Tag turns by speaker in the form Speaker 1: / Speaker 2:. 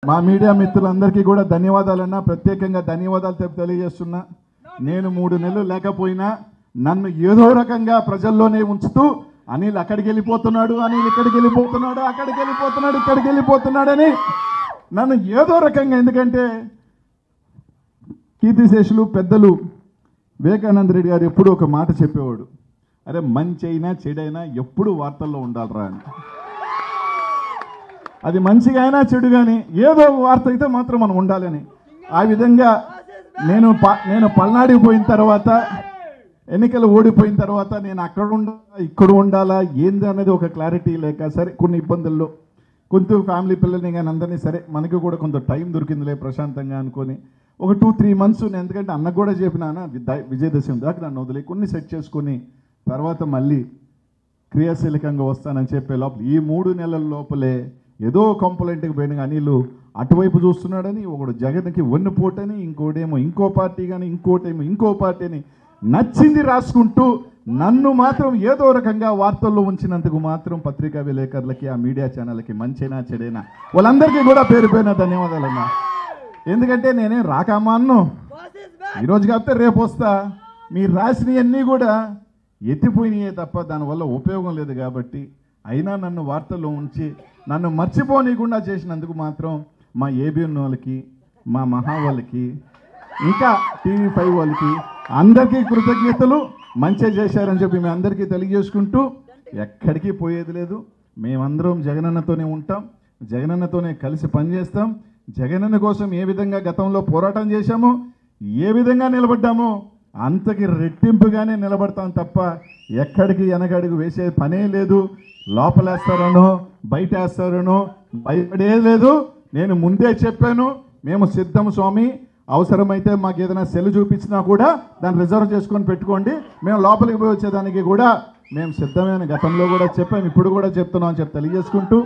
Speaker 1: మా మీడియా మిత్రులందరికీ కూడా ధన్యవాదాలన్నా, ప్రత్యేకంగా ధన్యవాదాలు తెలియజేస్తున్నా. నేను 3 నెలలు లేకపోయినా నన్ను ఏదో రకంగా ప్రజల్లోనే ఉంచుతూ అనిల్ అక్కడికి వెళ్ళిపోతున్నాడు, అనిల్ ఇక్కడికి వెళ్ళిపోతున్నాడు, అక్కడికి వెళ్ళిపోతున్నాడు, ఇక్కడికి వెళ్ళిపోతున్నాడని నన్ను ఏదో రకంగా, ఎందుకంటే కీర్తిశేషులు పెద్దలు వివేకానంద రెడ్డి గారు ఎప్పుడు ఒక మాట చెప్పేవాడు, అరే మంచి అయినా చెడైనా ఎప్పుడు వార్తల్లో ఉండాలిరా అని. అది మంచిగా అయినా చెడు కానీ ఏదో వార్త అయితే మాత్రం మనం ఉండాలని. ఆ విధంగా నేను పల్నాడికి పోయిన తర్వాత, ఎన్నికలు ఓడిపోయిన తర్వాత నేను అక్కడ ఉండాలా ఇక్కడ ఉండాలా ఏంది అనేది ఒక క్లారిటీ లేక, సరే కొన్ని ఇబ్బందుల్లో కొంత ఫ్యామిలీ పిల్లల్ని కానీ అందరినీ, సరే మనకి కూడా కొంత టైం దొరికిందిలే ప్రశాంతంగా అనుకొని ఒక 2-3 మంత్స్, ఎందుకంటే అన్నకు కూడా చెప్పినాను విజయదశమి దాకా నన్ను వదిలే కొన్ని సెట్ చేసుకొని తర్వాత మళ్ళీ క్రియాశీలకంగా వస్తానని చెప్పే లోపల ఈ 3 నెలల లోపలే ఏదో కంప్లైంట్కి పోయిన అనిలు అటువైపు చూస్తున్నాడని, ఒకడు జగన్కి వన్నుపోటని, ఇంకోటేమో ఇంకో పార్టీ కానీ ఇంకోటేమో ఇంకో పార్టీ అని నచ్చింది రాసుకుంటూ నన్ను మాత్రం ఏదో రకంగా వార్తల్లో ఉంచినందుకు మాత్రం పత్రికా విలేకరులకి, ఆ మీడియా ఛానల్కి మంచైనా చెడైనా వాళ్ళందరికీ కూడా పేరు పేరున ధన్యవాదాలన్నా. ఎందుకంటే నేనే రాకమ్మా అన్ను, ఈరోజు కాకపోతే రేపు వస్తా. మీరు రాసినవన్నీ కూడా ఎత్తిపోయినాయే తప్ప దానివల్ల ఉపయోగం లేదు. కాబట్టి అయినా నన్ను వార్తల్లో ఉంచి నన్ను మర్చిపోనీయకుండా చేసినందుకు మాత్రం మా ఏబిఎన్ వాళ్ళకి, మా మహా వాళ్ళకి, ఇంకా TV5 వాళ్ళకి అందరికీ కృతజ్ఞతలు. మంచిగా చేశారని చెప్పి మీ అందరికీ తెలియజేసుకుంటూ ఎక్కడికి పోయేది లేదు. మేమందరం జగనన్నతోనే ఉంటాం, జగనన్నతోనే కలిసి పనిచేస్తాం. జగనన్న కోసం ఏ విధంగా గతంలో పోరాటం చేశామో, ఏ విధంగా నిలబడ్డామో అంతకి రెట్టింపుగానే నిలబడతాం తప్ప ఎక్కడికి వెనకడుగు వేసే పనే లేదు. లోపలేస్తారనో బయట వేస్తారనో భయపడే లేదు. నేను ముందే చెప్పాను, మేము సిద్ధం స్వామి. అవసరమైతే మాకు ఏదైనా సెల్ చూపించినా కూడా దాన్ని రిజర్వ్ చేసుకొని పెట్టుకోండి, మేము లోపలికి పోయి వచ్చేదానికి కూడా మేము సిద్ధమైన గతంలో కూడా చెప్పాము, ఇప్పుడు కూడా చెప్తున్నాం అని చెప్పి తెలియజేసుకుంటూ